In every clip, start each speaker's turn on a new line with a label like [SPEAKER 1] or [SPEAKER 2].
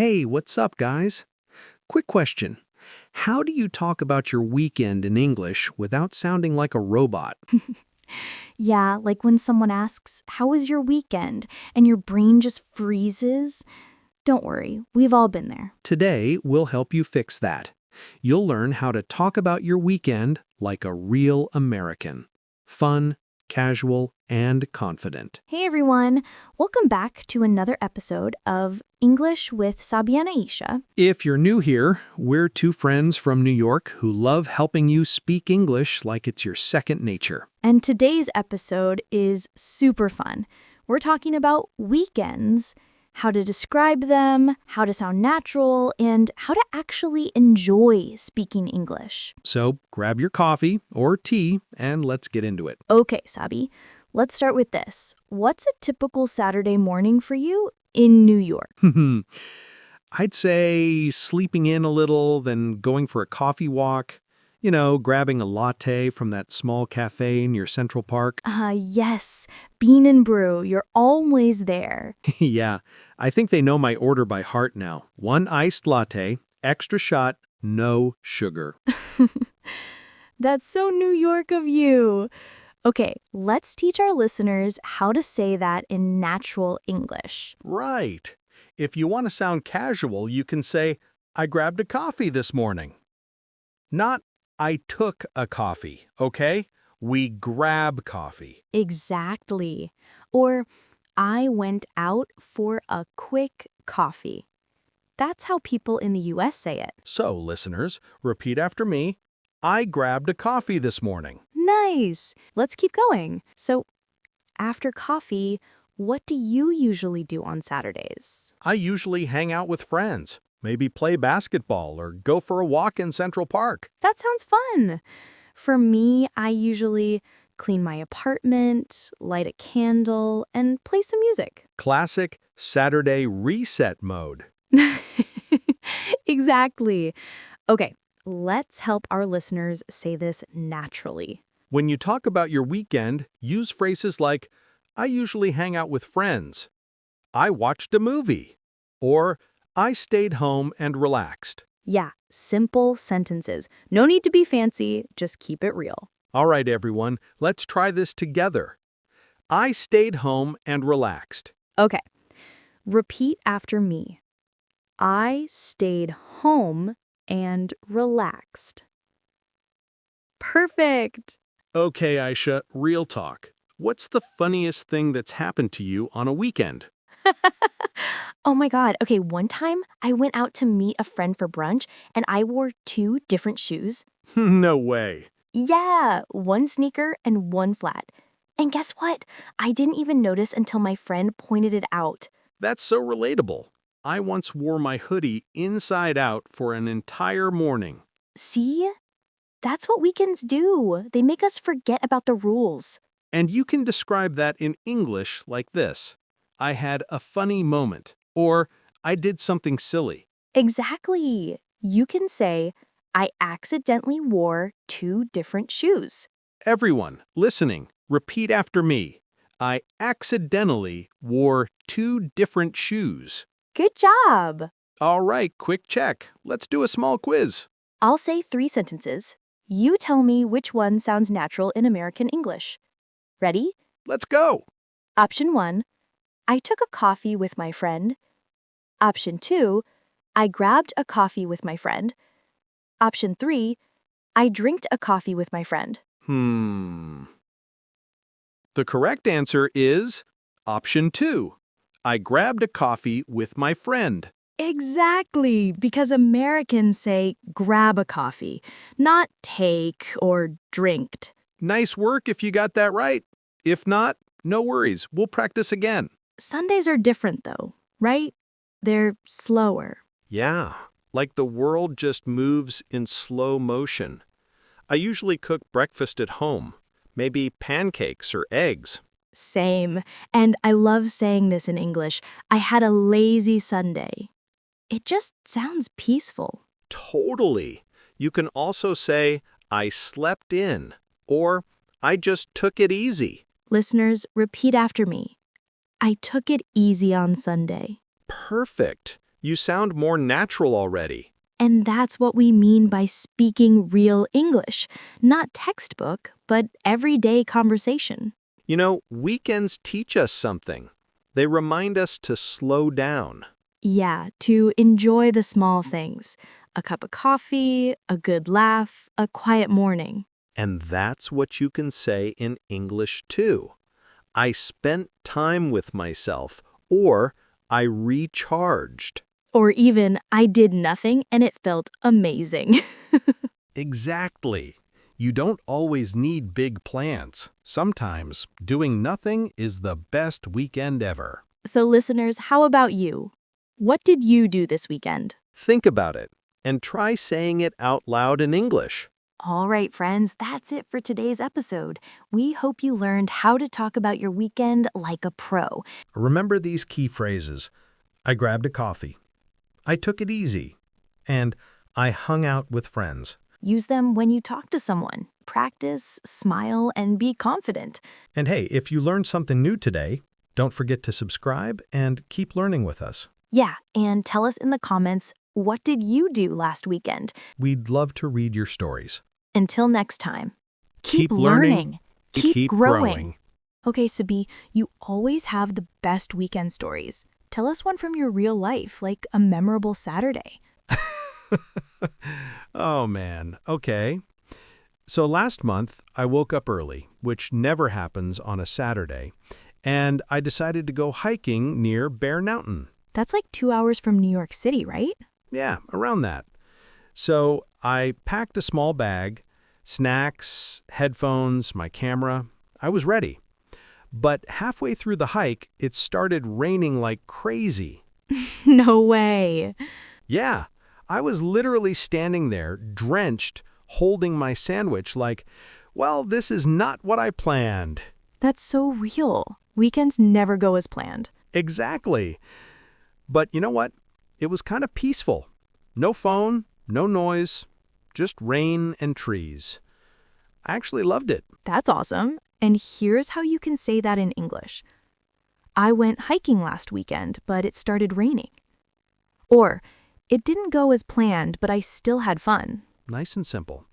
[SPEAKER 1] Hey, what's up, guys? Quick question. How do you talk about your weekend in English without sounding like a robot?
[SPEAKER 2] Yeah, like when someone asks, "How was your weekend?" and your brain just freezes. Don't worry, we've all been there.
[SPEAKER 1] Today, we'll help you fix that. You'll learn how to talk about your weekend like a real American. Fun, casual, and confident.
[SPEAKER 2] Hey everyone, welcome back to another episode of English with Sabih and Ayesha.
[SPEAKER 1] If you're new here, we're two friends from New York who love helping you speak English like it's your second nature.
[SPEAKER 2] And today's episode is super fun. We're talking about weekends, how to describe them, how to sound natural, and how to actually enjoy speaking English.
[SPEAKER 1] So grab your coffee or tea and let's get into it.
[SPEAKER 2] Okay, Sabih, let's start with this. What's a typical Saturday morning for you in New York?
[SPEAKER 1] I'd say sleeping in a little, then going for a coffee walk. Grabbing a latte from that small cafe near Central Park.
[SPEAKER 2] Yes, Bean and Brew, you're always there.
[SPEAKER 1] Yeah, I think they know my order by heart now. One iced latte, extra shot, no sugar.
[SPEAKER 2] That's so New York of you. Okay, let's teach our listeners how to say that in natural English.
[SPEAKER 3] Right. If you want to sound casual, you can say, I grabbed a coffee this morning. Not, I took a coffee, okay? We grab coffee.
[SPEAKER 2] Exactly. Or, I went out for a quick coffee. That's how people in the US say it.
[SPEAKER 3] So, listeners, repeat after me. I grabbed a coffee this morning.
[SPEAKER 2] Nice. Let's keep going. So, after coffee, what do you usually do on Saturdays?
[SPEAKER 3] I usually hang out with friends, maybe play basketball or go for a walk in Central Park.
[SPEAKER 2] That sounds fun. For me, I usually clean my apartment, light a candle, and play some music.
[SPEAKER 3] Classic Saturday reset mode.
[SPEAKER 2] Exactly. Okay, let's help our listeners say this naturally.
[SPEAKER 3] When you talk about your weekend, use phrases like, I usually hang out with friends. I watched a movie. Or, I stayed home and relaxed.
[SPEAKER 2] Yeah, simple sentences. No need to be fancy, just keep it real.
[SPEAKER 3] All right, everyone, let's try this together. I stayed home and relaxed.
[SPEAKER 2] Okay, repeat after me. I stayed home and relaxed. Perfect.
[SPEAKER 3] Okay, Aisha, real talk. What's the funniest thing that's happened to you on a weekend?
[SPEAKER 2] Oh my God. Okay, one time I went out to meet a friend for brunch and I wore two different shoes.
[SPEAKER 3] No way.
[SPEAKER 2] Yeah, one sneaker and one flat. And guess what? I didn't even notice until my friend pointed it out.
[SPEAKER 3] That's so relatable. I once wore my hoodie inside out for an entire morning.
[SPEAKER 2] See? That's what weekends do. They make us forget about the rules.
[SPEAKER 3] And you can describe that in English like this. I had a funny moment. Or, I did something silly.
[SPEAKER 2] Exactly. You can say, I accidentally wore two different shoes.
[SPEAKER 3] Everyone, listening, repeat after me. I accidentally wore two different shoes.
[SPEAKER 2] Good job.
[SPEAKER 3] All right, quick check. Let's do a small quiz.
[SPEAKER 2] I'll say 3 sentences. You tell me which one sounds natural in American English. Ready?
[SPEAKER 3] Let's go.
[SPEAKER 2] Option 1, I took a coffee with my friend. Option 2, I grabbed a coffee with my friend. Option 3, I drinked a coffee with my friend.
[SPEAKER 3] The correct answer is option 2. I grabbed a coffee with my friend.
[SPEAKER 2] Exactly, because Americans say grab a coffee, not take or drinked.
[SPEAKER 3] Nice work if you got that right. If not, no worries. We'll practice again.
[SPEAKER 2] Sundays are different though, right? They're slower.
[SPEAKER 3] Yeah, like the world just moves in slow motion. I usually cook breakfast at home, maybe pancakes or eggs.
[SPEAKER 2] Same. And I love saying this in English. I had a lazy Sunday. It just sounds peaceful.
[SPEAKER 3] Totally. You can also say, I slept in, or I just took it easy.
[SPEAKER 2] Listeners, repeat after me. I took it easy on Sunday.
[SPEAKER 3] Perfect. You sound more natural already.
[SPEAKER 2] And that's what we mean by speaking real English. Not textbook, but everyday conversation.
[SPEAKER 3] You know, weekends teach us something. They remind us to slow down.
[SPEAKER 2] Yeah, to enjoy the small things. A cup of coffee, a good laugh, a quiet morning.
[SPEAKER 3] And that's what you can say in English too. I spent time with myself, or I recharged.
[SPEAKER 2] Or even, I did nothing and it felt amazing.
[SPEAKER 3] Exactly. You don't always need big plans. Sometimes doing nothing is the best weekend ever.
[SPEAKER 2] So listeners, how about you? What did you do this weekend?
[SPEAKER 3] Think about it and try saying it out loud in English.
[SPEAKER 2] All right, friends, that's it for today's episode. We hope you learned how to talk about your weekend like a pro.
[SPEAKER 1] Remember these key phrases. I grabbed a coffee. I took it easy. And I hung out with friends.
[SPEAKER 2] Use them when you talk to someone. Practice, smile, and be confident.
[SPEAKER 1] And hey, if you learned something new today, don't forget to subscribe and keep learning with us.
[SPEAKER 2] Yeah, and tell us in the comments, what did you do last weekend?
[SPEAKER 1] We'd love to read your stories.
[SPEAKER 2] Until next time,
[SPEAKER 3] Keep learning,
[SPEAKER 2] keep growing. Okay, Sabih, you always have the best weekend stories. Tell us one from your real life, like a memorable Saturday.
[SPEAKER 1] Oh man, okay. So last month, I woke up early, which never happens on a Saturday, and I decided to go hiking near Bear Mountain.
[SPEAKER 2] That's like 2 hours from New York City, right?
[SPEAKER 1] Yeah, around that. So I packed a small bag, snacks, headphones, my camera. I was ready. But halfway through the hike, it started raining like crazy.
[SPEAKER 2] No way.
[SPEAKER 1] Yeah, I was literally standing there, drenched, holding my sandwich like, well, this is not what I planned.
[SPEAKER 2] That's so real. Weekends never go as planned.
[SPEAKER 1] Exactly. But you know what? It was kind of peaceful. No phone, no noise, just rain and trees. I actually loved it.
[SPEAKER 2] That's awesome. And here's how you can say that in English. I went hiking last weekend, but it started raining. Or, it didn't go as planned, but I still had fun.
[SPEAKER 1] Nice and simple.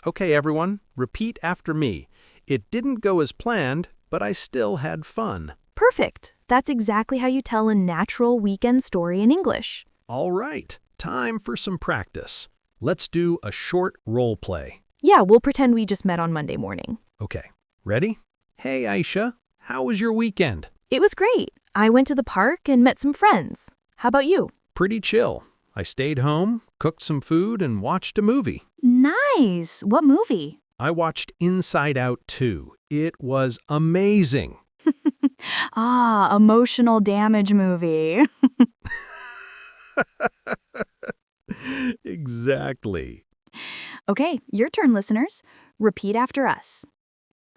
[SPEAKER 1] Okay, everyone, repeat after me. It didn't go as planned, but I still had fun.
[SPEAKER 2] Perfect. That's exactly how you tell a natural weekend story in English.
[SPEAKER 1] All right, time for some practice. Let's do a short role play.
[SPEAKER 2] Yeah, we'll pretend we just met on Monday morning.
[SPEAKER 1] Okay, ready? Hey, Aisha, how was your weekend?
[SPEAKER 2] It was great. I went to the park and met some friends. How about you?
[SPEAKER 1] Pretty chill. I stayed home, cooked some food, and watched a movie.
[SPEAKER 2] Nice. What movie?
[SPEAKER 1] I watched Inside Out 2. It was amazing.
[SPEAKER 2] Emotional damage movie.
[SPEAKER 1] Exactly.
[SPEAKER 2] Okay, your turn, listeners. Repeat after us.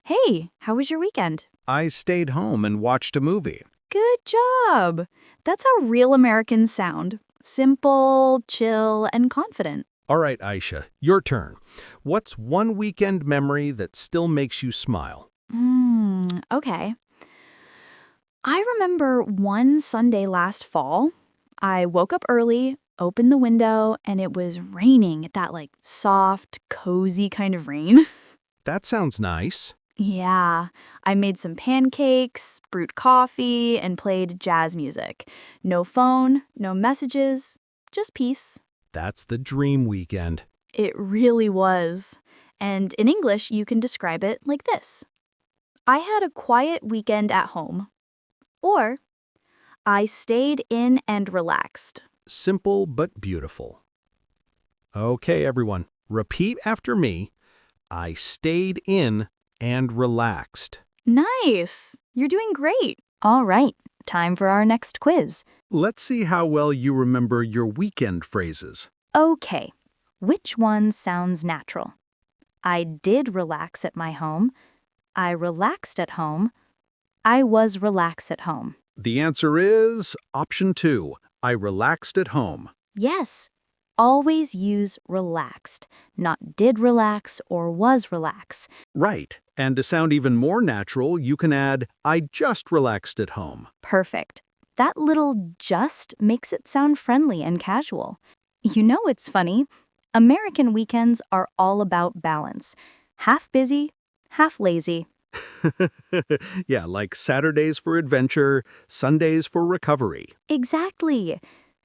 [SPEAKER 2] Hey, how was your weekend?
[SPEAKER 1] I stayed home and watched a movie.
[SPEAKER 2] Good job. That's how real Americans sound. Simple, chill, and confident.
[SPEAKER 1] All right, Aisha, your turn. What's one weekend memory that still makes you smile?
[SPEAKER 2] Okay. I remember one Sunday last fall. I woke up early, opened the window, and it was raining, that like soft, cozy kind of rain.
[SPEAKER 1] That sounds nice.
[SPEAKER 2] Yeah, I made some pancakes, brewed coffee, and played jazz music. No phone, no messages, just peace.
[SPEAKER 1] That's the dream weekend.
[SPEAKER 2] It really was. And in English, you can describe it like this. I had a quiet weekend at home. Or, I stayed in and relaxed.
[SPEAKER 1] Simple but beautiful. Okay, everyone, repeat after me. I stayed in and relaxed.
[SPEAKER 2] Nice! You're doing great. All right, time for our next quiz.
[SPEAKER 1] Let's see how well you remember your weekend phrases.
[SPEAKER 2] Okay, which one sounds natural? I did relax at my home. I relaxed at home. I was relaxed at home.
[SPEAKER 1] The answer is option 2. I relaxed at home.
[SPEAKER 2] Yes, always use relaxed, not did relax or was relax.
[SPEAKER 1] Right. And to sound even more natural, you can add, I just relaxed at home.
[SPEAKER 2] Perfect. That little just makes it sound friendly and casual. You know it's funny. American weekends are all about balance. Half busy, half lazy.
[SPEAKER 3] Yeah, like Saturdays for adventure, Sundays for recovery.
[SPEAKER 2] Exactly.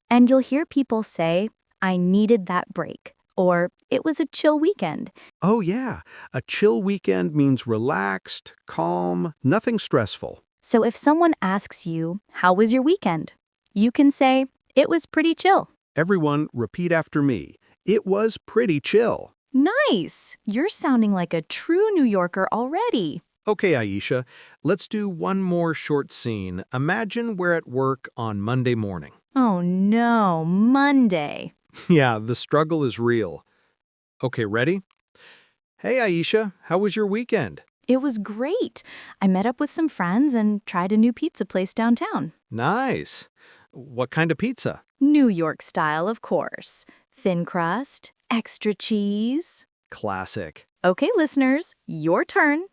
[SPEAKER 2] And you'll hear people say, I needed that break, or it was a chill weekend.
[SPEAKER 3] Oh yeah, a chill weekend means relaxed, calm, nothing stressful.
[SPEAKER 2] So if someone asks you, how was your weekend? You can say, it was pretty chill.
[SPEAKER 3] Everyone, repeat after me. It was pretty chill.
[SPEAKER 2] Nice! You're sounding like a true New Yorker already.
[SPEAKER 3] Okay, Ayesha, let's do one more short scene. Imagine we're at work on Monday morning.
[SPEAKER 2] Oh no, Monday.
[SPEAKER 3] Yeah, the struggle is real. Okay, ready? Hey, Ayesha, how was your weekend?
[SPEAKER 2] It was great. I met up with some friends and tried a new pizza place downtown.
[SPEAKER 3] Nice. What kind of pizza?
[SPEAKER 2] New York style, of course. Thin crust, extra cheese.
[SPEAKER 3] Classic.
[SPEAKER 2] Okay, listeners, your turn.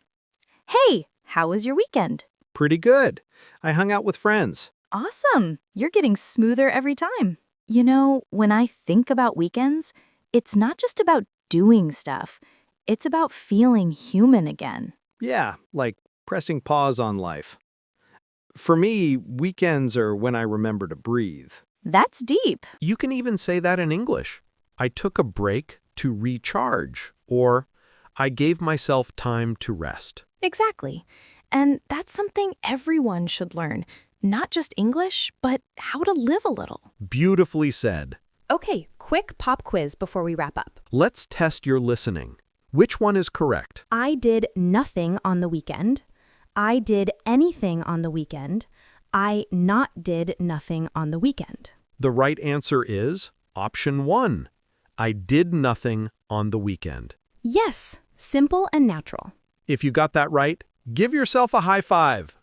[SPEAKER 2] Hey, how was your weekend?
[SPEAKER 3] Pretty good. I hung out with friends.
[SPEAKER 2] Awesome. You're getting smoother every time. You know, when I think about weekends, it's not just about doing stuff. It's about feeling human again.
[SPEAKER 3] Yeah, like pressing pause on life. For me, weekends are when I remember to breathe.
[SPEAKER 2] That's deep.
[SPEAKER 3] You can even say that in English. I took a break to recharge, or I gave myself time to rest.
[SPEAKER 4] Exactly. And that's something everyone should learn. Not just English, but how to live a little.
[SPEAKER 3] Beautifully said.
[SPEAKER 4] Okay, quick pop quiz before we wrap up.
[SPEAKER 3] Let's test your listening. Which one is correct?
[SPEAKER 4] I did nothing on the weekend. I did anything on the weekend. I not did nothing on the weekend.
[SPEAKER 3] The right answer is option 1. I did nothing on the weekend.
[SPEAKER 4] Yes, simple and natural.
[SPEAKER 3] If you got that right, give yourself a high five.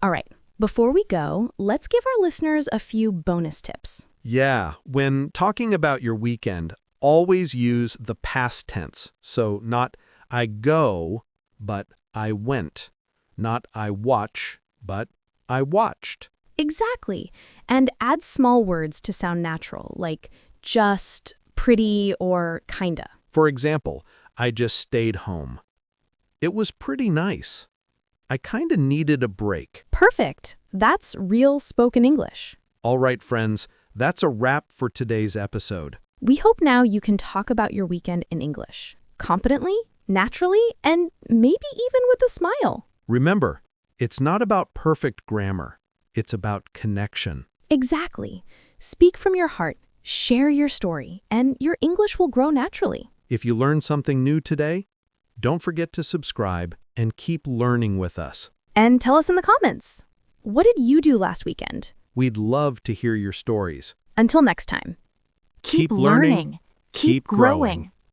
[SPEAKER 4] All right, before we go, let's give our listeners a few bonus tips.
[SPEAKER 3] Yeah, when talking about your weekend, always use the past tense. So not I go, but I went. Not I watch, but I watched.
[SPEAKER 4] Exactly. And add small words to sound natural, like just, pretty, or kinda.
[SPEAKER 3] For example, I just stayed home. It was pretty nice. I kinda needed a break.
[SPEAKER 4] Perfect. That's real spoken English.
[SPEAKER 3] All right, friends, that's a wrap for today's episode.
[SPEAKER 4] We hope now you can talk about your weekend in English, confidently, naturally, and maybe even with a smile.
[SPEAKER 3] Remember, it's not about perfect grammar. It's about connection.
[SPEAKER 4] Exactly. Speak from your heart, share your story, and your English will grow naturally.
[SPEAKER 3] If you learned something new today, don't forget to subscribe and keep learning with us.
[SPEAKER 4] And tell us in the comments, what did you do last weekend?
[SPEAKER 3] We'd love to hear your stories.
[SPEAKER 4] Until next time.
[SPEAKER 3] Keep learning, keep growing.